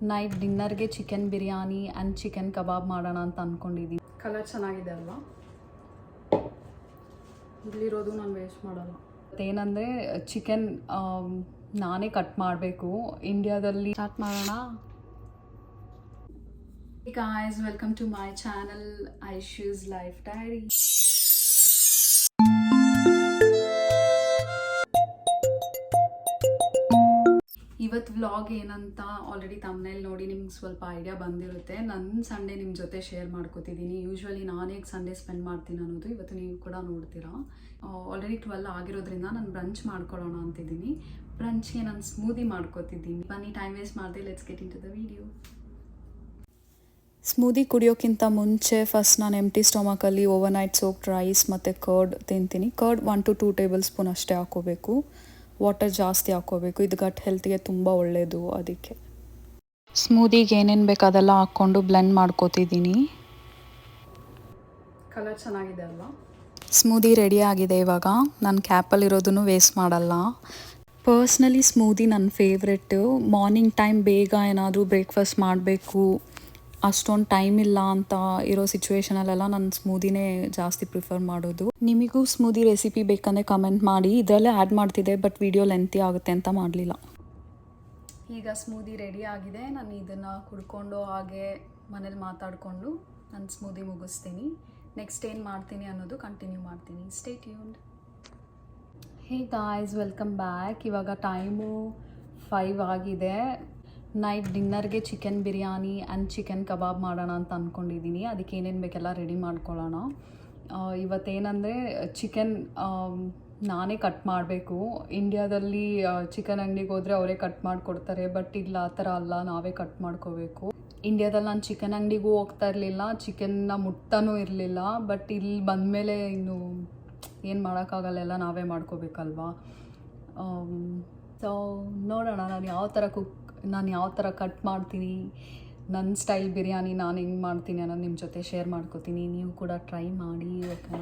Night ಡಿನ್ನರ್ಗೆ chicken biryani and chicken kebab ಮಾಡೋಣ ಅಂತ ಅಂದ್ಕೊಂಡಿದ್ದೀನಿ. ಕಲರ್ ಚೆನ್ನಾಗಿದೆ ಅಲ್ವಾ? ಇಲ್ಲಿರೋದು ನಾನು ವೇಸ್ಟ್ ಮಾಡಲ್ಲ. ಏನಂದರೆ ಚಿಕನ್ ನಾನೇ ಕಟ್ ಮಾಡಬೇಕು. ಇಂಡಿಯಾದಲ್ಲಿ ಸ್ಟಾರ್ಟ್ ಮಾಡೋಣ. Hey guys, welcome to my channel Aishu's Life Diary. ಇವತ್ತು ವ್ಲಾಗ್ ಏನಂತ ಆಲ್ರೆಡಿ ತಮ್ಮನೇಲಿ ನೋಡಿ ನಿಮ್ಗೆ ಸ್ವಲ್ಪ ಐಡಿಯಾ ಬಂದಿರುತ್ತೆ. ನನ್ನ ಸಂಡೇ ನಿಮ್ಮ ಜೊತೆ ಶೇರ್ ಮಾಡ್ಕೋತಿದ್ದೀನಿ. ಯೂಶ್ವಲಿ ನಾನು ಹೇಗೆ ಸಂಡೇ ಸ್ಪೆಂಡ್ ಮಾಡ್ತೀನಿ ಅನ್ನೋದು ಇವತ್ತು ನೀವು ಕೂಡ ನೋಡ್ತೀರಾ. ಆಲ್ರೆಡಿ 12 ಆಗಿರೋದ್ರಿಂದ ನಾನು ಬ್ರಂಚ್ ಮಾಡ್ಕೊಳ್ಳೋಣ ಅಂತಿದ್ದೀನಿ. ಬ್ರಂಚ್ಗೆ ನಾನು ಸ್ಮೂದಿ ಮಾಡ್ಕೋತಿದ್ದೀನಿ. ಬನ್ನಿ ಟೈಮ್ ವೇಸ್ಟ್ ಮಾಡಿದೆ, let's get into the video. Smoothie ಕುಡಿಯೋಕ್ಕಿಂತ ಮುಂಚೆ ಫಸ್ಟ್ ನಾನು ಎಂಟಿ ಸ್ಟೊಮಕಲ್ಲಿ ಓವರ್ನೈಟ್ ಸೋಕ್ಡ್ ರೈಸ್ ಮತ್ತು ಕರ್ಡ್ ತಿಂತೀನಿ. ಕರ್ಡ್ 1 to 2 ಟೇಬಲ್ ಸ್ಪೂನ್ ಅಷ್ಟೇ ಹಾಕೋಬೇಕು. ವಾಟರ್ ಜಾಸ್ತಿ ಹಾಕ್ಕೋಬೇಕು. ಇದು ಗಟ್ ಹೆಲ್ತ್ಗೆ ತುಂಬ ಒಳ್ಳೆಯದು. ಅದಕ್ಕೆ ಸ್ಮೂದಿಗೆ ಏನೇನು ಬೇಕು ಅದೆಲ್ಲ ಹಾಕ್ಕೊಂಡು ಬ್ಲೆಂಡ್ ಮಾಡ್ಕೋತಿದ್ದೀನಿ. ಕಲರ್ ಚೆನ್ನಾಗಿದೆ ಅಲ್ವಾ? ಸ್ಮೂದಿ ರೆಡಿ ಆಗಿದೆ. ಇವಾಗ ನಾನು ಕ್ಯಾಪಲ್ಲಿರೋದನ್ನು ವೇಸ್ಟ್ ಮಾಡಲ್ಲ. ಪರ್ಸ್ನಲಿ ಸ್ಮೂದಿ ನನ್ನ ಫೇವ್ರೆಟ್ಟು. ಮಾರ್ನಿಂಗ್ ಟೈಮ್ ಬೇಗ ಏನಾದರೂ ಬ್ರೇಕ್ಫಾಸ್ಟ್ ಮಾಡಬೇಕು, ಅಷ್ಟೊಂದು ಟೈಮ್ ಇಲ್ಲ ಅಂತ ಇರೋ ಸಿಚುವೇಶನಲ್ಲೆಲ್ಲ ನಾನು ಸ್ಮೂದಿನೇ ಜಾಸ್ತಿ ಪ್ರಿಫರ್ ಮಾಡೋದು. ನಿಮಗೂ ಸ್ಮೂದಿ ರೆಸಿಪಿ ಬೇಕಂದರೆ ಕಮೆಂಟ್ ಮಾಡಿ. ಇದರಲ್ಲೇ ಆ್ಯಡ್ ಮಾಡ್ತಿದ್ದೆ, ಬಟ್ ವಿಡಿಯೋ ಲೆಂತಿ ಆಗುತ್ತೆ ಅಂತ ಮಾಡಲಿಲ್ಲ. ಈಗ ಸ್ಮೂದಿ ರೆಡಿ ಆಗಿದೆ. ನಾನು ಇದನ್ನು ಕುಡ್ಕೊಂಡು ಹಾಗೆ ಮನೇಲಿ ಮಾತಾಡಿಕೊಂಡು ನಾನು ಸ್ಮೂದಿ ಮುಗಿಸ್ತೀನಿ. ನೆಕ್ಸ್ಟ್ ಏನು ಮಾಡ್ತೀನಿ ಅನ್ನೋದು ಕಂಟಿನ್ಯೂ ಮಾಡ್ತೀನಿ. Stay tuned. Hey guys, welcome back. ಇವಾಗ ಟೈಮು 5 ಆಗಿದೆ. ನೈಟ್ ಡಿನ್ನರ್ಗೆ chicken biryani and chicken kebab ಮಾಡೋಣ ಅಂತ ಅಂದ್ಕೊಂಡಿದ್ದೀನಿ. ಅದಕ್ಕೆ ಏನೇನು ಬೇಕೆಲ್ಲ ರೆಡಿ ಮಾಡ್ಕೊಳ್ಳೋಣ. ಇವತ್ತೇನೆಂದರೆ ಚಿಕನ್ ನಾನೇ ಕಟ್ ಮಾಡಬೇಕು. ಇಂಡಿಯಾದಲ್ಲಿ ಚಿಕನ್ ಅಂಗಡಿಗೆ ಹೋದರೆ ಅವರೇ ಕಟ್ ಮಾಡಿಕೊಡ್ತಾರೆ, ಬಟ್ ಇಲ್ಲ ಆ ಥರ ಅಲ್ಲ, ನಾವೇ ಕಟ್ ಮಾಡ್ಕೋಬೇಕು. ಇಂಡಿಯಾದಲ್ಲಿ ನಾನು ಚಿಕನ್ ಅಂಗಡಿಗೂ ಹೋಗ್ತಾ ಇರಲಿಲ್ಲ, ಚಿಕನ್ನ ಮುಟ್ತಾನೂ ಇರಲಿಲ್ಲ. ಬಟ್ ಇಲ್ಲಿ ಬಂದಮೇಲೆ ಇನ್ನು ಏನು ಮಾಡೋಕ್ಕಾಗಲ್ಲ, ಎಲ್ಲ ನಾವೇ ಮಾಡ್ಕೋಬೇಕಲ್ವಾ. ಸೊ ನೋಡೋಣ ನಾನು ಯಾವ ಥರ ಕಟ್ ಮಾಡ್ತೀನಿ, ನನ್ನ ಸ್ಟೈಲ್ ಬಿರಿಯಾನಿ ನಾನು ಹೆಂಗೆ ಮಾಡ್ತೀನಿ ಅನ್ನೋದು ನಿಮ್ಮ ಜೊತೆ ಶೇರ್ ಮಾಡ್ಕೋತೀನಿ. ನೀವು ಕೂಡ ಟ್ರೈ ಮಾಡಿ, ಓಕೆನಾ?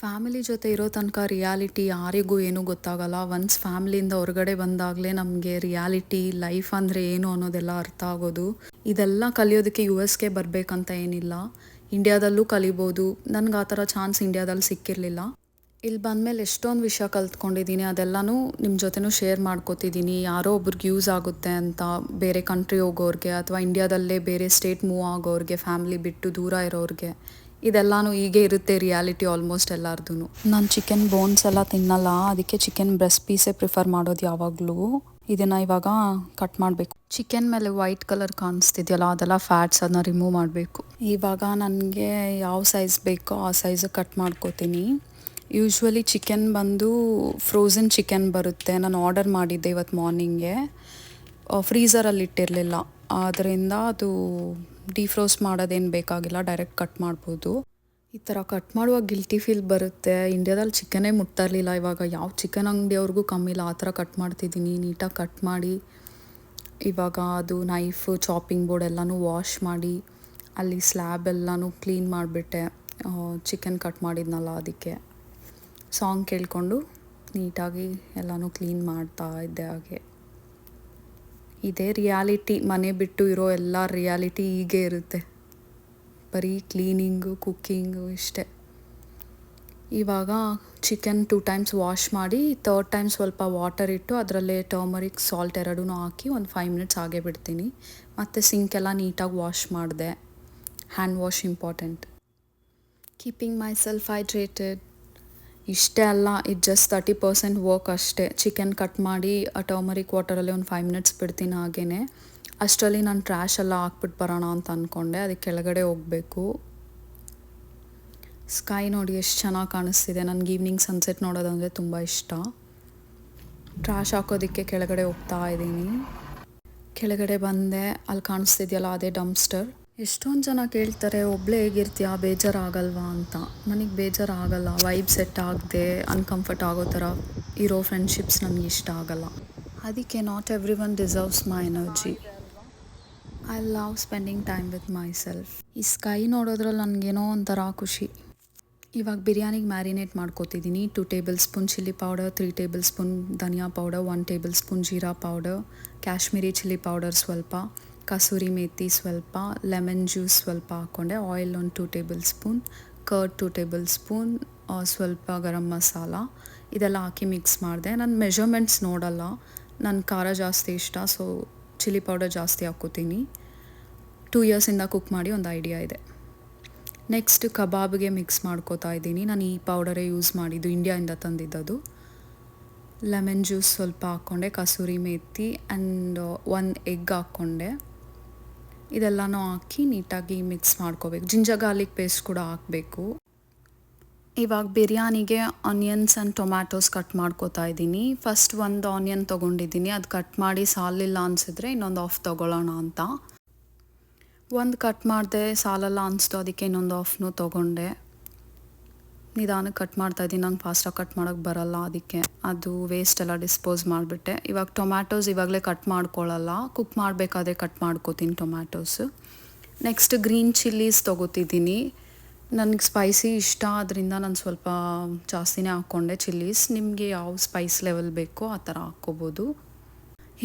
ಫ್ಯಾಮಿಲಿ ಜೊತೆ ಇರೋ ತನಕ ರಿಯಾಲಿಟಿ ಯಾರಿಗೂ ಏನೂ ಗೊತ್ತಾಗಲ್ಲ. ಒನ್ಸ್ ಫ್ಯಾಮಿಲಿಯಿಂದ ಹೊರಗಡೆ ಬಂದಾಗಲೇ ನಮಗೆ ರಿಯಾಲಿಟಿ ಲೈಫ್ ಅಂದರೆ ಏನು ಅನ್ನೋದೆಲ್ಲ ಅರ್ಥ ಆಗೋದು. ಇದೆಲ್ಲ ಕಲಿಯೋದಕ್ಕೆ US ಗೆ ಬರಬೇಕಂತ ಏನಿಲ್ಲ, ಇಂಡಿಯಾದಲ್ಲೂ ಕಲಿಬೋದು. ನನಗೆ ಆ ಥರ ಚಾನ್ಸ್ ಇಂಡಿಯಾದಲ್ಲಿ ಸಿಕ್ಕಿರಲಿಲ್ಲ. ಇಲ್ಲಿ ಬಂದಮೇಲೆ ಎಷ್ಟೊಂದು ವಿಷಯ ಕಲ್ತ್ಕೊಂಡಿದ್ದೀನಿ. ಅದೆಲ್ಲನೂ ನಿಮ್ಮ ಜೊತೆನೂ ಶೇರ್ ಮಾಡ್ಕೋತಿದ್ದೀನಿ. ಯಾರೋ ಒಬ್ರಿಗೆ ಯೂಸ್ ಆಗುತ್ತೆ ಅಂತ, ಬೇರೆ ಕಂಟ್ರಿ ಹೋಗೋರಿಗೆ ಅಥವಾ ಇಂಡಿಯಾದಲ್ಲೇ ಬೇರೆ ಸ್ಟೇಟ್ ಮೂವ್ ಆಗೋರಿಗೆ, ಫ್ಯಾಮಿಲಿ ಬಿಟ್ಟು ದೂರ ಇರೋರಿಗೆ, ಇದೆಲ್ಲನೂ ಹೀಗೆ ಇರುತ್ತೆ ರಿಯಾಲಿಟಿ ಆಲ್ಮೋಸ್ಟ್ ಎಲ್ಲರದೂ. ನಾನು ಚಿಕನ್ ಬೋನ್ಸ್ ಎಲ್ಲ ತಿನ್ನಲ್ಲ, ಅದಕ್ಕೆ ಚಿಕನ್ ಬ್ರೆಸ್ಟ್ ಪೀಸೇ ಪ್ರಿಫರ್ ಮಾಡೋದು ಯಾವಾಗಲೂ. ಇದನ್ನು ಇವಾಗ ಕಟ್ ಮಾಡಬೇಕು. ಚಿಕನ್ ಮೇಲೆ ವೈಟ್ ಕಲರ್ ಕಾಣಿಸ್ತಿದೆಯಲ್ಲ, ಅದೆಲ್ಲ ಫ್ಯಾಟ್ಸ್, ಅದನ್ನ ರಿಮೂವ್ ಮಾಡಬೇಕು. ಇವಾಗ ನನಗೆ ಯಾವ ಸೈಜ್ ಬೇಕೋ ಆ ಸೈಜ್ ಕಟ್ ಮಾಡ್ಕೋತೀನಿ. ಯೂಶ್ವಲಿ ಚಿಕನ್ ಬಂದು ಫ್ರೋಝನ್ ಚಿಕನ್ ಬರುತ್ತೆ. ನಾನು ಆರ್ಡರ್ ಮಾಡಿದ್ದೆ ಇವತ್ತು ಮಾರ್ನಿಂಗೆ. ಫ್ರೀಝರಲ್ಲಿ ಇಟ್ಟಿರಲಿಲ್ಲ, ಆದ್ದರಿಂದ ಅದು ಡಿಫ್ರೋಸ್ಟ್ ಮಾಡೋದೇನು ಬೇಕಾಗಿಲ್ಲ, ಡೈರೆಕ್ಟ್ ಕಟ್ ಮಾಡ್ಬೋದು. ಈ ಥರ ಕಟ್ ಮಾಡುವಾಗ ಗಿಲ್ಟಿ ಫೀಲ್ ಬರುತ್ತೆ. ಇಂಡಿಯಾದಲ್ಲಿ ಚಿಕನ್ನೇ ಮುಟ್ತಾ ಇರಲಿಲ್ಲ, ಇವಾಗ ಯಾವ ಚಿಕನ್ ಅಂಗಡಿಯವ್ರಿಗೂ ಕಮ್ಮಿ ಇಲ್ಲ, ಆ ಥರ ಕಟ್ ಮಾಡ್ತಿದ್ದೀನಿ. ನೀಟಾಗಿ ಕಟ್ ಮಾಡಿ ಇವಾಗ ಅದು ನೈಫ್, ಚಾಪಿಂಗ್ ಬೋರ್ಡ್ ಎಲ್ಲನೂ ವಾಶ್ ಮಾಡಿ, ಅಲ್ಲಿ ಸ್ಲ್ಯಾಬ್ ಎಲ್ಲನೂ ಕ್ಲೀನ್ ಮಾಡಿಬಿಟ್ಟೆ. ಚಿಕನ್ ಕಟ್ ಮಾಡಿದ್ನಲ್ಲ ಅದಕ್ಕೆ ಸಾಂಗ್ ಕೇಳಿಕೊಂಡು ನೀಟಾಗಿ ಎಲ್ಲನೂ ಕ್ಲೀನ್ ಮಾಡ್ತಾ ಇದ್ದೆ. ಹಾಗೆ ಇದೇ ರಿಯಾಲಿಟಿ. ಮನೆ ಬಿಟ್ಟು ಇರೋ ಎಲ್ಲ ರಿಯಾಲಿಟಿ ಹೀಗೆ ಇರುತ್ತೆ, ಬರೀ ಕ್ಲೀನಿಂಗು, ಕುಕ್ಕಿಂಗು ಇಷ್ಟೇ. ಇವಾಗ ಚಿಕನ್ 2 times ವಾಶ್ ಮಾಡಿ, 3rd time ಸ್ವಲ್ಪ ವಾಟರ್ ಇಟ್ಟು ಅದರಲ್ಲೇ ಟರ್ಮರಿಕ್, ಸಾಲ್ಟ್ ಎರಡೂ ಹಾಕಿ ಒಂದು 5 minutes ಹಾಗೆ ಬಿಡ್ತೀನಿ. ಮತ್ತು ಸಿಂಕೆಲ್ಲ ನೀಟಾಗಿ ವಾಶ್ ಮಾಡಿದೆ. Hand wash important. Keeping my self hydrated. ಇಷ್ಟೇ ಅಲ್ಲ, ಇದು ಜಸ್ಟ್ 30% ವರ್ಕ್ ಅಷ್ಟೇ. ಚಿಕನ್ ಕಟ್ ಮಾಡಿ ಆ ಟರ್ಮರಿಕ್ ವಾಟರಲ್ಲಿ ಒಂದು 5 minutes ಬಿಡ್ತೀನಿ. ಹಾಗೇ ಅಷ್ಟರಲ್ಲಿ ನಾನು ಟ್ರ್ಯಾಶ್ ಎಲ್ಲ ಹಾಕ್ಬಿಟ್ಟು ಬರೋಣ ಅಂತ ಅಂದ್ಕೊಂಡೆ. ಅದಕ್ಕೆ ಕೆಳಗಡೆ ಹೋಗಬೇಕು. ಸ್ಕೈ ನೋಡಿ ಎಷ್ಟು ಚೆನ್ನಾಗಿ ಕಾಣಿಸ್ತಿದೆ. ನನಗೆ ಈವ್ನಿಂಗ್ ಸನ್ಸೆಟ್ ನೋಡೋದಂದರೆ ತುಂಬ ಇಷ್ಟ. ಟ್ರ್ಯಾಶ್ ಹಾಕೋದಕ್ಕೆ ಕೆಳಗಡೆ ಹೋಗ್ತಾ ಇದ್ದೀನಿ. ಕೆಳಗಡೆ ಬಂದೆ, ಅಲ್ಲಿ ಕಾಣಿಸ್ತಿದೆಯಲ್ಲ ಅದೇ ಡಂಪ್ಸ್ಟರ್. ಎಷ್ಟೊಂದು ಜನ ಕೇಳ್ತಾರೆ, ಒಬ್ಬಳೇ ಹೇಗಿರ್ತೀಯ, ಬೇಜಾರಾಗಲ್ವಾ ಅಂತ. ನನಗೆ ಬೇಜಾರಾಗಲ್ಲ. ವೈಬ್ ಸೆಟ್ ಆಗದೆ ಅನ್ಕಂಫರ್ಟ್ ಆಗೋ ಥರ ಇರೋ ಫ್ರೆಂಡ್ಶಿಪ್ಸ್ ನನಗೆ ಇಷ್ಟ ಆಗಲ್ಲ. ಅದಕ್ಕೆ not everyone deserves my energy. I love spending time with myself. ಈ ಸ್ಕೈ ನೋಡೋದ್ರಲ್ಲಿ ನನಗೇನೋ ಒಂಥರ ಖುಷಿ. ಇವಾಗ ಬಿರಿಯಾನಿಗೆ ಮ್ಯಾರಿನೇಟ್ ಮಾಡ್ಕೋತಿದ್ದೀನಿ. 2 tablespoon ಚಿಲ್ಲಿ ಪೌಡರ್, 3 tablespoon ಧನಿಯಾ ಪೌಡರ್, 1 tablespoon ಜೀರಾ ಪೌಡರ್, ಕಾಶ್ಮೀರಿ ಚಿಲ್ಲಿ ಪೌಡರ್ ಸ್ವಲ್ಪ, ಕಸೂರಿ ಮೇಥಿ ಸ್ವಲ್ಪ, ಲೆಮನ್ ಜ್ಯೂಸ್ ಸ್ವಲ್ಪ ಹಾಕ್ಕೊಂಡೆ, ಆಯಿಲ್ ಒಂದು 2 table spoon, curd 2 table spoon, ಸ್ವಲ್ಪ ಗರಂ ಮಸಾಲ ಇದೆಲ್ಲ ಹಾಕಿ ಮಿಕ್ಸ್ ಮಾಡಿದೆ. ನಾನು ಮೆಷರ್ಮೆಂಟ್ಸ್ ನೋಡಲ್ಲ, ನನ್ನ ಖಾರ ಜಾಸ್ತಿ ಇಷ್ಟ, ಸೊ ಚಿಲ್ಲಿ ಪೌಡರ್ ಜಾಸ್ತಿ ಹಾಕ್ಕೋತೀನಿ. 2 ಇಯರ್ಸಿಂದ ಕುಕ್ ಮಾಡಿ ಒಂದು ಐಡಿಯಾ ಇದೆ. ನೆಕ್ಸ್ಟ್ ಕಬಾಬ್ಗೆ ಮಿಕ್ಸ್ ಮಾಡ್ಕೋತಾ ಇದ್ದೀನಿ. ನಾನು ಈ ಪೌಡರೇ ಯೂಸ್ ಮಾಡಿದ್ದು, ಇಂಡಿಯಾಯಿಂದ ತಂದಿದ್ದದು. ಲೆಮನ್ ಜ್ಯೂಸ್ ಸ್ವಲ್ಪ ಹಾಕ್ಕೊಂಡೆ, ಕಸೂರಿ ಮೇಥಿ ಆ್ಯಂಡ್ 1 ಎಗ್ ಹಾಕ್ಕೊಂಡೆ. ಇದೆಲ್ಲನೂ ಹಾಕಿ ನೀಟಾಗಿ ಮಿಕ್ಸ್ ಮಾಡ್ಕೋಬೇಕು. ಜಿಂಜರ್ ಗಾರ್ಲಿಕ್ ಪೇಸ್ಟ್ ಕೂಡ ಹಾಕಬೇಕು. ಇವಾಗ ಬಿರಿಯಾನಿಗೆ ಆನಿಯನ್ಸ್ ಆ್ಯಂಡ್ ಟೊಮ್ಯಾಟೋಸ್ ಕಟ್ ಮಾಡ್ಕೋತಾ ಇದ್ದೀನಿ. ಫಸ್ಟ್ ಒಂದು ಆನಿಯನ್ ತೊಗೊಂಡಿದ್ದೀನಿ, ಅದು ಕಟ್ ಮಾಡಿ ಸಾಲಿಲ್ಲ ಅನಿಸಿದ್ರೆ ಇನ್ನೊಂದು ಆಫ್ ತೊಗೊಳ್ಳೋಣ ಅಂತ. ಒಂದು ಕಟ್ ಮಾಡಿದೆ, ಸಾಲಲ್ಲ ಅನಿಸ್ತು, ಅದಕ್ಕೆ ಇನ್ನೊಂದು ಆಫ್ನು ತೊಗೊಂಡೆ. ನಿಧಾನಕ್ಕೆ ಕಟ್ ಮಾಡ್ತಾಯಿದ್ದೀನಿ, ನಂಗೆ ಫಾಸ್ಟಾಗಿ ಕಟ್ ಮಾಡೋಕ್ಕೆ ಬರಲ್ಲ, ಅದಕ್ಕೆ ಅದು ವೇಸ್ಟ್ ಎಲ್ಲ ಡಿಸ್ಪೋಸ್ ಮಾಡಿಬಿಟ್ಟೆ. ಇವಾಗ ಟೊಮ್ಯಾಟೋಸ್ ಇವಾಗಲೇ ಕಟ್ ಮಾಡ್ಕೊಳ್ಳಲ್ಲ, ಕುಕ್ ಮಾಡಬೇಕಾದ್ರೆ ಕಟ್ ಮಾಡ್ಕೋತೀನಿ ಟೊಮ್ಯಾಟೋಸು. ನೆಕ್ಸ್ಟ್ ಗ್ರೀನ್ ಚಿಲ್ಲೀಸ್ ತೊಗೋತಿದ್ದೀನಿ. ನನಗೆ ಸ್ಪೈಸಿ ಇಷ್ಟ, ಅದರಿಂದ ನಾನು ಸ್ವಲ್ಪ ಜಾಸ್ತಿನೇ ಹಾಕ್ಕೊಂಡೆ ಚಿಲ್ಲೀಸ್. ನಿಮಗೆ ಯಾವ ಸ್ಪೈಸ್ ಲೆವೆಲ್ ಬೇಕೋ ಆ ಥರ ಹಾಕ್ಕೋಬೋದು.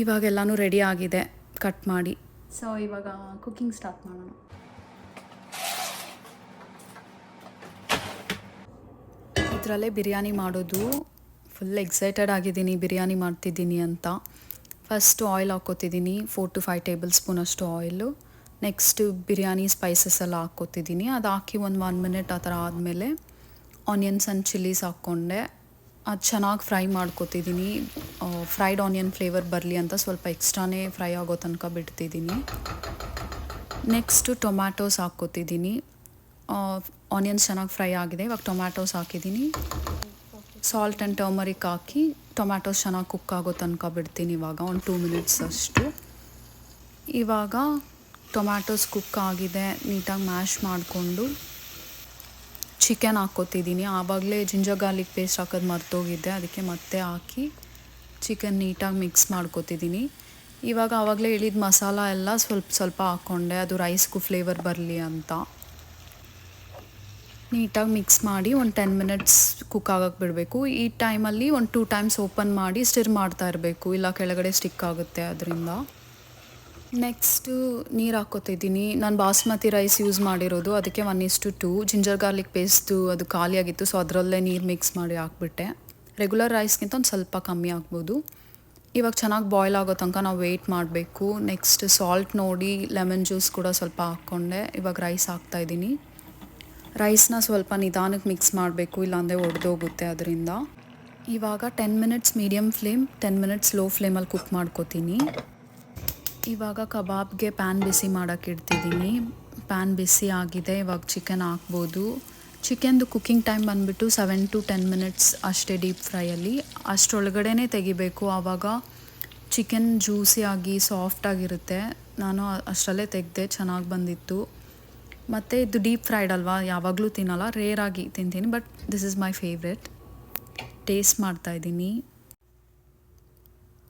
ಇವಾಗೆಲ್ಲನೂ ರೆಡಿ ಆಗಿದೆ ಕಟ್ ಮಾಡಿ. ಸೊ ಇವಾಗ ಕುಕ್ಕಿಂಗ್ ಸ್ಟಾರ್ಟ್ ಮಾಡೋಣ. ಇದರಲ್ಲೇ ಬಿರಿಯಾನಿ ಮಾಡೋದು. ಫುಲ್ ಎಕ್ಸೈಟೆಡ್ ಆಗಿದ್ದೀನಿ ಬಿರಿಯಾನಿ ಮಾಡ್ತಿದ್ದೀನಿ ಅಂತ. ಫಸ್ಟು ಆಯಿಲ್ ಹಾಕ್ಕೋತಿದ್ದೀನಿ, 4 to 5 ಟೇಬಲ್ ಸ್ಪೂನ್ ಅಷ್ಟು ಆಯಿಲು. ನೆಕ್ಸ್ಟು ಬಿರಿಯಾನಿ ಸ್ಪೈಸಸ್ ಎಲ್ಲ ಹಾಕ್ಕೋತಿದ್ದೀನಿ. ಅದು ಹಾಕಿ ಒಂದು 1 ಮಿನಿಟ್ ಆ ಥರ ಆದಮೇಲೆ ಆನಿಯನ್ಸ್ ಆ್ಯಂಡ್ ಚಿಲ್ಲೀಸ್ ಹಾಕ್ಕೊಂಡೆ. ಅದು ಚೆನ್ನಾಗಿ ಫ್ರೈ ಮಾಡ್ಕೋತಿದ್ದೀನಿ. ಫ್ರೈಡ್ ಆನಿಯನ್ ಫ್ಲೇವರ್ ಬರಲಿ ಅಂತ ಸ್ವಲ್ಪ ಎಕ್ಸ್ಟ್ರಾನೇ ಫ್ರೈ ಆಗೋ ತನಕ ಬಿಡ್ತಿದ್ದೀನಿ. ನೆಕ್ಸ್ಟು ಟೊಮ್ಯಾಟೋಸ್ ಹಾಕ್ಕೋತಿದ್ದೀನಿ. ಆನಿಯನ್ಸ್ ಚೆನ್ನಾಗಿ ಫ್ರೈ ಆಗಿದೆ, ಇವಾಗ ಟೊಮ್ಯಾಟೋಸ್ ಹಾಕಿದ್ದೀನಿ. ಸಾಲ್ಟ್ ಆ್ಯಂಡ್ ಟರ್ಮರಿಕ್ ಹಾಕಿ ಟೊಮ್ಯಾಟೋಸ್ ಚೆನ್ನಾಗಿ ಕುಕ್ ಆಗೋ ತನಕ ಬಿಡ್ತೀನಿ. ಇವಾಗ ಒಂದು 2 ಮಿನಿಟ್ಸ್ ಅಷ್ಟು. ಇವಾಗ ಟೊಮ್ಯಾಟೋಸ್ ಕುಕ್ ಆಗಿದೆ, ನೀಟಾಗಿ ಮ್ಯಾಶ್ ಮಾಡಿಕೊಂಡು ಚಿಕನ್ ಹಾಕ್ಕೋತಿದ್ದೀನಿ. ಆವಾಗಲೇ ಜಿಂಜರ್ ಗಾರ್ಲಿಕ್ ಪೇಸ್ಟ್ ಹಾಕೋದು ಮರ್ತೋಗಿದ್ದೆ, ಅದಕ್ಕೆ ಮತ್ತೆ ಹಾಕಿ ಚಿಕನ್ ನೀಟಾಗಿ ಮಿಕ್ಸ್ ಮಾಡ್ಕೋತಿದ್ದೀನಿ. ಇವಾಗ ಆವಾಗಲೇ ಹೇಳಿದ ಮಸಾಲ ಎಲ್ಲ ಸ್ವಲ್ಪ ಸ್ವಲ್ಪ ಹಾಕ್ಕೊಂಡೆ, ಅದು ರೈಸ್ಗೂ ಫ್ಲೇವರ್ ಬರಲಿ ಅಂತ. ನೀಟಾಗಿ ಮಿಕ್ಸ್ ಮಾಡಿ ಒಂದು 10 ಮಿನಿಟ್ಸ್ ಕುಕ್ ಆಗೋಕ್ಕೆ ಬಿಡಬೇಕು. ಈ ಟೈಮಲ್ಲಿ ಒಂದು 2 ಟೈಮ್ಸ್ ಓಪನ್ ಮಾಡಿ ಸ್ಟಿರ್ ಮಾಡ್ತಾ ಇರಬೇಕು, ಇಲ್ಲ ಕೆಳಗಡೆ ಸ್ಟಿಕ್ ಆಗುತ್ತೆ ಅದರಿಂದ. ನೆಕ್ಸ್ಟು ನೀರು ಹಾಕ್ಕೋತಿದ್ದೀನಿ. ನಾನು ಬಾಸ್ಮತಿ ರೈಸ್ ಯೂಸ್ ಮಾಡಿರೋದು, ಅದಕ್ಕೆ 1:2. ಜಿಂಜರ್ ಗಾರ್ಲಿಕ್ ಪೇಸ್ಟು ಅದು ಖಾಲಿಯಾಗಿತ್ತು, ಸೊ ಅದರಲ್ಲೇ ನೀರು ಮಿಕ್ಸ್ ಮಾಡಿ ಹಾಕ್ಬಿಟ್ಟೆ. ರೆಗ್ಯುಲರ್ ರೈಸ್ಗಿಂತ ಒಂದು ಸ್ವಲ್ಪ ಕಮ್ಮಿ ಹಾಕ್ಬೋದು. ಇವಾಗ ಚೆನ್ನಾಗಿ ಬಾಯ್ಲ್ ಆಗೋ ತನಕ ನಾವು ವೆಯ್ಟ್ ಮಾಡಬೇಕು. ನೆಕ್ಸ್ಟ್ ಸಾಲ್ಟ್ ನೋಡಿ ಲೆಮನ್ ಜ್ಯೂಸ್ ಕೂಡ ಸ್ವಲ್ಪ ಹಾಕ್ಕೊಂಡೆ. ಇವಾಗ ರೈಸ್ ಹಾಕ್ತಾಯಿದ್ದೀನಿ. ರೈಸ್ನ ಸ್ವಲ್ಪ ನಿಧಾನಕ್ಕೆ ಮಿಕ್ಸ್ ಮಾಡಬೇಕು, ಇಲ್ಲಾಂದರೆ ಒಡೆದೋಗುತ್ತೆ ಅದರಿಂದ. ಇವಾಗ 10 minutes medium flame, 10 minutes low ಫ್ಲೇಮಲ್ಲಿ ಕುಕ್ ಮಾಡ್ಕೋತೀನಿ. ಇವಾಗ ಕಬಾಬ್ಗೆ ಪ್ಯಾನ್ ಬಿಸಿ ಮಾಡೋಕ್ಕೆ ಇಡ್ತಿದ್ದೀನಿ. ಪ್ಯಾನ್ ಬಿಸಿ ಆಗಿದೆ, ಇವಾಗ ಚಿಕನ್ ಹಾಕ್ಬೋದು. ಚಿಕನ್ದು ಕುಕ್ಕಿಂಗ್ ಟೈಮ್ ಬಂದುಬಿಟ್ಟು 7 to 10 ಮಿನಿಟ್ಸ್ ಅಷ್ಟೇ ಡೀಪ್ ಫ್ರೈಯಲ್ಲಿ. ಅಷ್ಟರೊಳಗಡೆ ತೆಗಿಬೇಕು, ಆವಾಗ ಚಿಕನ್ ಜ್ಯೂಸಿಯಾಗಿ ಸಾಫ್ಟಾಗಿರುತ್ತೆ. ನಾನು ಅಷ್ಟರಲ್ಲೇ ತೆಗೆದೆ, ಚೆನ್ನಾಗಿ ಬಂದಿತ್ತು. ಮತ್ತು ಇದು ಡೀಪ್ ಫ್ರೈಡ್ ಅಲ್ವಾ, ಯಾವಾಗಲೂ ತಿನ್ನಲ್ಲ, ರೇರಾಗಿ ತಿಂತೀನಿ, but this is my favourite. Taste ಮಾಡ್ತಾಯಿದ್ದೀನಿ.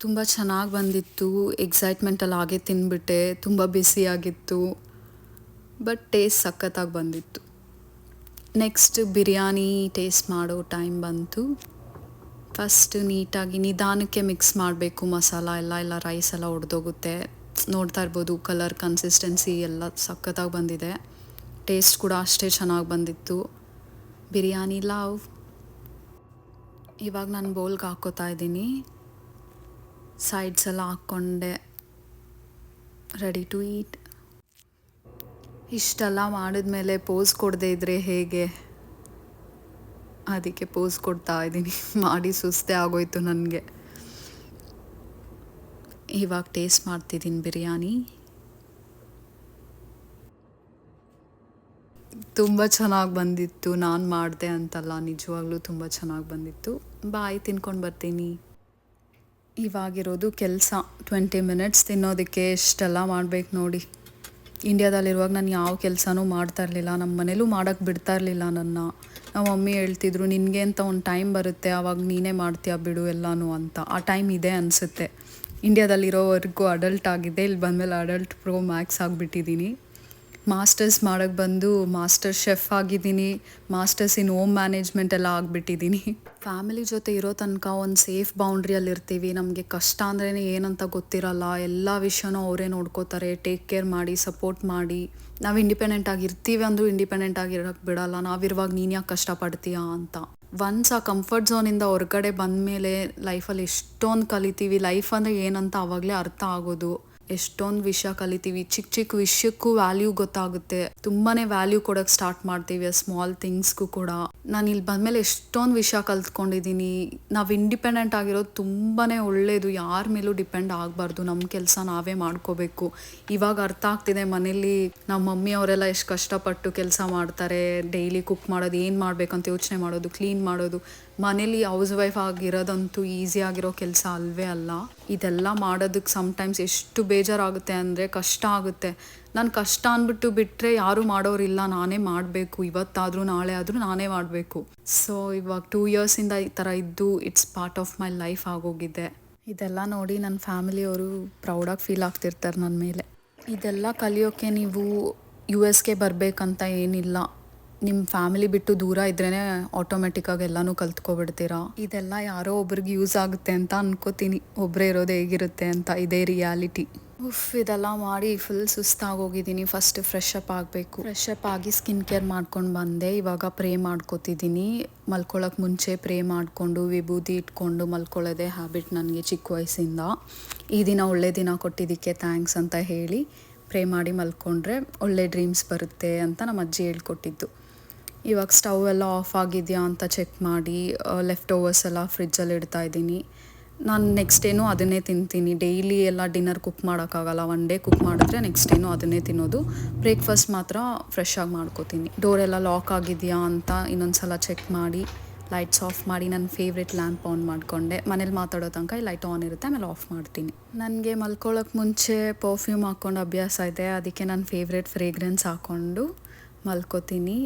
ತುಂಬ ಚೆನ್ನಾಗಿ ಬಂದಿತ್ತು. ಎಕ್ಸೈಟ್ಮೆಂಟಲ್ಲಿ ಹಾಗೆ ತಿಂದ್ಬಿಟ್ಟೆ, ತುಂಬ ಬಿಸಿಯಾಗಿತ್ತು, ಬಟ್ ಟೇಸ್ಟ್ ಸಖತ್ತಾಗಿ ಬಂದಿತ್ತು. ನೆಕ್ಸ್ಟ್ ಬಿರಿಯಾನಿ ಟೇಸ್ಟ್ ಮಾಡೋ ಟೈಮ್ ಬಂತು. ಫಸ್ಟ್ ನೀಟಾಗಿ ನಿಧಾನಕ್ಕೆ ಮಿಕ್ಸ್ ಮಾಡಬೇಕು ಮಸಾಲ ಎಲ್ಲ ರೈಸ್ ಎಲ್ಲ ಒಡೆದೋಗುತ್ತೆ. ನೋಡ್ತಾ ಇರ್ಬೋದು ಕಲರ್ ಕನ್ಸಿಸ್ಟೆನ್ಸಿ ಎಲ್ಲ ಸಖತ್ತಾಗಿ ಬಂದಿದೆ. ಟೇಸ್ಟ್ ಕೂಡ ಅಷ್ಟೇ ಚೆನ್ನಾಗಿ ಬಂದಿತ್ತು. ಬಿರಿಯಾನಿ ಲವ್. ಇವಾಗ ನಾನು ಬೌಲ್ಗೆ ಹಾಕ್ಕೋತಾ ಇದ್ದೀನಿ. ಸೈಡ್ಸ್ ಎಲ್ಲ ಹಾಕ್ಕೊಂಡೆ, ರೆಡಿ ಟು ಈಟ್. ಇಷ್ಟೆಲ್ಲ ಮಾಡಿದ್ಮೇಲೆ ಪೋಸ್ ಕೊಡದೇ ಇದ್ದರೆ ಹೇಗೆ, ಅದಕ್ಕೆ ಪೋಸ್ ಕೊಡ್ತಾ ಇದ್ದೀನಿ. ಮಾಡಿ ಸುಸ್ತೇ ಆಗೋಯ್ತು ನನಗೆ. ಇವಾಗ ಟೇಸ್ಟ್ ಮಾಡ್ತಿದ್ದೀನಿ ಬಿರಿಯಾನಿ. ತುಂಬ ಚೆನ್ನಾಗಿ ಬಂದಿತ್ತು, ನಾನು ಮಾಡಿದೆ ಅಂತಲ್ಲ, ನಿಜವಾಗ್ಲೂ ತುಂಬ ಚೆನ್ನಾಗಿ ಬಂದಿತ್ತು. ಬಾಯ್, ತಿನ್ಕೊಂಡು ಬರ್ತೀನಿ. ಇವಾಗಿರೋದು ಕೆಲಸ 20 ಮಿನಿಟ್ಸ್ ತಿನ್ನೋದಕ್ಕೆ ಎಷ್ಟೆಲ್ಲ ಮಾಡಬೇಕು ನೋಡಿ. ಇಂಡಿಯಾದಲ್ಲಿರುವಾಗ ನಾನು ಯಾವ ಕೆಲಸನೂ ಮಾಡ್ತಾ ಇರಲಿಲ್ಲ, ನಮ್ಮ ಮನೇಲೂ ಮಾಡೋಕ್ಕೆ ಬಿಡ್ತಾ ಇರಲಿಲ್ಲ ನನ್ನ. ನಮ್ಮ ಮಮ್ಮಿ ಹೇಳ್ತಿದ್ರು, ನಿನಗೆ ಅಂತ ಒಂದು ಟೈಮ್ ಬರುತ್ತೆ, ಆವಾಗ ನೀನೇ ಮಾಡ್ತೀಯ ಬಿಡು ಎಲ್ಲನೂ ಅಂತ. ಆ ಟೈಮ್ ಇದೆ ಅನಿಸುತ್ತೆ. ಇಂಡಿಯಾದಲ್ಲಿರೋವರೆಗೂ ಅಡಲ್ಟ್ ಆಗಿದೆ, ಇಲ್ಲಿ ಬಂದಮೇಲೆ ಅಡಲ್ಟ್ ಪ್ರೋ ಮ್ಯಾಕ್ಸ್ ಆಗಿಬಿಟ್ಟಿದ್ದೀನಿ. ಮಾಸ್ಟರ್ಸ್ ಮಾಡೋಕ್ಕೆ ಬಂದು ಮಾಸ್ಟರ್ ಶೆಫ್ ಆಗಿದ್ದೀನಿ, ಮಾಸ್ಟರ್ಸ್ ಇನ್ ಹೋಮ್ ಮ್ಯಾನೇಜ್ಮೆಂಟ್ ಎಲ್ಲ ಆಗಿಬಿಟ್ಟಿದ್ದೀನಿ. ಫ್ಯಾಮಿಲಿ ಜೊತೆ ಇರೋ ತನಕ ಒಂದು ಸೇಫ್ ಬೌಂಡ್ರಿಯಲ್ಲಿ ಇರ್ತೀವಿ. ನಮಗೆ ಕಷ್ಟ ಅಂದ್ರೇ ಏನಂತ ಗೊತ್ತಿರಲ್ಲ, ಎಲ್ಲ ವಿಷಯನೂ ಅವರೇ ನೋಡ್ಕೋತಾರೆ, ಟೇಕ್ ಕೇರ್ ಮಾಡಿ, ಸಪೋರ್ಟ್ ಮಾಡಿ. ನಾವು ಇಂಡಿಪೆಂಡೆಂಟ್ ಆಗಿರ್ತೀವಿ ಅಂದರೂ ಇಂಡಿಪೆಂಡೆಂಟ್ ಆಗಿರೋಕ್ಕೆ ಬಿಡಲ್ಲ. ನಾವಿರುವಾಗ ನೀನು ಯಾಕೆ ಕಷ್ಟಪಡ್ತೀಯಾ ಅಂತ. ಒನ್ಸ್ ಆ ಕಂಫರ್ಟ್ ಝೋನಿಂದ ಹೊರಗಡೆ ಬಂದಮೇಲೆ ಲೈಫಲ್ಲಿ ಎಷ್ಟೊಂದು ಕಲಿತೀವಿ. ಲೈಫ್ ಅಂದರೆ ಏನಂತ ಆವಾಗಲೇ ಅರ್ಥ ಆಗೋದು. ಎಷ್ಟೊಂದು ವಿಷಯ ಕಲಿತೀವಿ. ಚಿಕ್ಕ ಚಿಕ್ಕ ವಿಷಯಕ್ಕೂ ವ್ಯಾಲ್ಯೂ ಗೊತ್ತಾಗುತ್ತೆ. ತುಂಬಾ ವ್ಯಾಲ್ಯೂ ಕೊಡೋಕ್ಕೆ ಸ್ಟಾರ್ಟ್ ಮಾಡ್ತೀವಿ ಆ ಸ್ಮಾಲ್ ಥಿಂಗ್ಸ್ಗೂ ಕೂಡ. ನಾನು ಇಲ್ಲಿ ಬಂದಮೇಲೆ ಎಷ್ಟೊಂದು ವಿಷಯ ಕಲ್ತ್ಕೊಂಡಿದ್ದೀನಿ. ನಾವು ಇಂಡಿಪೆಂಡೆಂಟ್ ಆಗಿರೋದು ತುಂಬಾ ಒಳ್ಳೆಯದು. ಯಾರ ಮೇಲೂ ಡಿಪೆಂಡ್ ಆಗಬಾರ್ದು. ನಮ್ಮ ಕೆಲಸ ನಾವೇ ಮಾಡ್ಕೋಬೇಕು. ಇವಾಗ ಅರ್ಥ ಆಗ್ತಿದೆ ಮನೇಲಿ ನಮ್ಮ ಮಮ್ಮಿ ಅವರೆಲ್ಲ ಎಷ್ಟು ಕಷ್ಟಪಟ್ಟು ಕೆಲಸ ಮಾಡ್ತಾರೆ. ಡೈಲಿ ಕುಕ್ ಮಾಡೋದು, ಏನು ಮಾಡಬೇಕಂತ ಯೋಚನೆ ಮಾಡೋದು, ಕ್ಲೀನ್ ಮಾಡೋದು. ಮನೇಲಿ ಹೌಸ್ ವೈಫ್ ಆಗಿರೋದಂತೂ ಈಸಿ ಆಗಿರೋ ಕೆಲಸ ಅಲ್ವೇ ಅಲ್ಲ. ಇದೆಲ್ಲ ಮಾಡೋದಕ್ಕೆ ಸಮ್ಟೈಮ್ಸ್ ಎಷ್ಟು ಬೇಜಾರಾಗುತ್ತೆ ಅಂದರೆ ಕಷ್ಟ ಆಗುತ್ತೆ. ನಾನು ಕಷ್ಟ ಅಂದ್ಬಿಟ್ಟು ಬಿಟ್ಟರೆ ಯಾರೂ ಮಾಡೋರಿಲ್ಲ, ನಾನೇ ಮಾಡಬೇಕು. ಇವತ್ತಾದರೂ ನಾಳೆ ಆದರೂ ನಾನೇ ಮಾಡಬೇಕು. ಸೊ ಇವಾಗ 2 ಇಯರ್ಸಿಂದ ಈ ಥರ ಇದ್ದು it's part of my life ಆಗೋಗಿದೆ. ಇದೆಲ್ಲ ನೋಡಿ ನನ್ನ ಫ್ಯಾಮಿಲಿಯವರು ಪ್ರೌಡಾಗಿ ಫೀಲ್ ಆಗ್ತಿರ್ತಾರೆ ನನ್ನ ಮೇಲೆ. ಇದೆಲ್ಲ ಕಲಿಯೋಕ್ಕೆ ನೀವು US ಬರಬೇಕಂತ ಏನಿಲ್ಲ. ನಿಮ್ಮ ಫ್ಯಾಮಿಲಿ ಬಿಟ್ಟು ದೂರ ಇದ್ರೇ ಆಟೋಮೆಟಿಕ್ಕಾಗಿ ಎಲ್ಲನೂ ಕಲ್ತ್ಕೊಬಿಡ್ತೀರಾ. ಇದೆಲ್ಲ ಯಾರೋ ಒಬ್ರಿಗೆ ಯೂಸ್ ಆಗುತ್ತೆ ಅಂತ ಅನ್ಕೋತೀನಿ. ಒಬ್ಬರೇ ಇರೋದು ಹೇಗಿರುತ್ತೆ ಅಂತ. ಇದೇ ರಿಯಾಲಿಟಿ. ಇದೆಲ್ಲ ಮಾಡಿ ಫುಲ್ ಸುಸ್ತಾಗೋಗಿದ್ದೀನಿ. ಫಸ್ಟ್ ಫ್ರೆಶ್ ಅಪ್ ಆಗಬೇಕು. ಫ್ರೆಶ್ ಅಪ್ ಆಗಿ ಸ್ಕಿನ್ ಕೇರ್ ಮಾಡ್ಕೊಂಡು ಬಂದೆ. ಇವಾಗ ಪ್ರೇ ಮಾಡ್ಕೋತಿದ್ದೀನಿ. ಮಲ್ಕೊಳ್ಳೋಕೆ ಮುಂಚೆ ಪ್ರೇ ಮಾಡಿಕೊಂಡು ವಿಭೂತಿ ಇಟ್ಕೊಂಡು ಮಲ್ಕೊಳ್ಳೋದೇ ಹ್ಯಾಬಿಟ್ ನನಗೆ ಚಿಕ್ಕ ವಯಸ್ಸಿಂದ. ಈ ದಿನ ಒಳ್ಳೆ ದಿನ ಕೊಟ್ಟಿದ್ದಕ್ಕೆ ಥ್ಯಾಂಕ್ಸ್ ಅಂತ ಹೇಳಿ ಪ್ರೇ ಮಾಡಿ ಮಲ್ಕೊಂಡ್ರೆ ಒಳ್ಳೆ ಡ್ರೀಮ್ಸ್ ಬರುತ್ತೆ ಅಂತ ನಮ್ಮ ಅಜ್ಜಿ ಹೇಳ್ಕೊಟ್ಟಿದ್ದು. ಇವಾಗ ಸ್ಟವ್ ಎಲ್ಲ ಆಫ್ ಆಗಿದೆಯಾ ಅಂತ ಚೆಕ್ ಮಾಡಿ ಲೆಫ್ಟ್ ಓವರ್ಸ್ ಎಲ್ಲ ಫ್ರಿಜ್ಜಲ್ಲಿ ಇಡ್ತಾಯಿದ್ದೀನಿ. ನಾನು ನೆಕ್ಸ್ಟ್ ಡೇನೂ ಅದನ್ನೇ ತಿಂತೀನಿ. ಡೈಲಿ ಎಲ್ಲ ಡಿನ್ನರ್ ಕುಕ್ ಮಾಡೋಕ್ಕಾಗಲ್ಲ. ಒನ್ ಡೇ ಕುಕ್ ಮಾಡಿದ್ರೆ ನೆಕ್ಸ್ಟ್ ಡೇನೂ ಅದನ್ನೇ ತಿನ್ನೋದು. ಬ್ರೇಕ್ಫಾಸ್ಟ್ ಮಾತ್ರ ಫ್ರೆಶ್ ಆಗಿ ಮಾಡ್ಕೋತೀನಿ. ಡೋರೆಲ್ಲ ಲಾಕ್ ಆಗಿದೆಯಾ ಅಂತ ಇನ್ನೊಂದು ಸಲ ಚೆಕ್ ಮಾಡಿ ಲೈಟ್ಸ್ ಆಫ್ ಮಾಡಿ ನನ್ನ ಫೇವ್ರೆಟ್ ಲ್ಯಾಂಪ್ ಆನ್ ಮಾಡಿಕೊಂಡೆ. ಮನೇಲಿ ಮಾತಾಡೋ ತನಕ ಈ ಲೈಟ್ ಆನ್ ಇರುತ್ತೆ, ಆಮೇಲೆ ಆಫ್ ಮಾಡ್ತೀನಿ. ನನಗೆ ಮಲ್ಕೊಳ್ಳೋಕೆ ಮುಂಚೆ ಪರ್ಫ್ಯೂಮ್ ಹಾಕ್ಕೊಂಡು ಅಭ್ಯಾಸ ಇದೆ. ಅದಕ್ಕೆ ನನ್ನ ಫೇವ್ರೆಟ್ ಫ್ರೇಗ್ರೆನ್ಸ್ ಹಾಕ್ಕೊಂಡು ಮಲ್ಕೋತೀನಿ.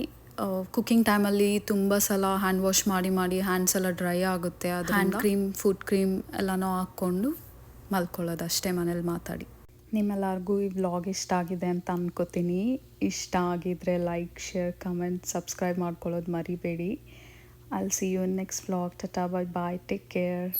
ಕುಕ್ಕಿಂಗ್ ಟೈಮಲ್ಲಿ ತುಂಬ ಸಲ ಹ್ಯಾಂಡ್ ವಾಶ್ ಮಾಡಿ ಹ್ಯಾಂಡ್ಸ್ ಎಲ್ಲ ಡ್ರೈ ಆಗುತ್ತೆ. ಅದು ಹ್ಯಾಂಡ್ ಕ್ರೀಮ್, ಫುಡ್ ಕ್ರೀಮ್ ಎಲ್ಲನೂ ಹಾಕ್ಕೊಂಡು ಮಲ್ಕೊಳ್ಳೋದು ಅಷ್ಟೇ ಮನೇಲಿ ಮಾತಾಡಿ. ನಿಮ್ಮೆಲ್ಲರಿಗೂ ಈ ವ್ಲಾಗ್ ಇಷ್ಟ ಆಗಿದೆ ಅಂತ ಅನ್ಕೋತೀನಿ. ಇಷ್ಟ ಆಗಿದ್ರೆ ಲೈಕ್, ಶೇರ್, ಕಮೆಂಟ್, ಸಬ್ಸ್ಕ್ರೈಬ್ ಮಾಡ್ಕೊಳ್ಳೋದು ಮರಿಬೇಡಿ. I'll see you in next vlog. Tata, bye bye, take care.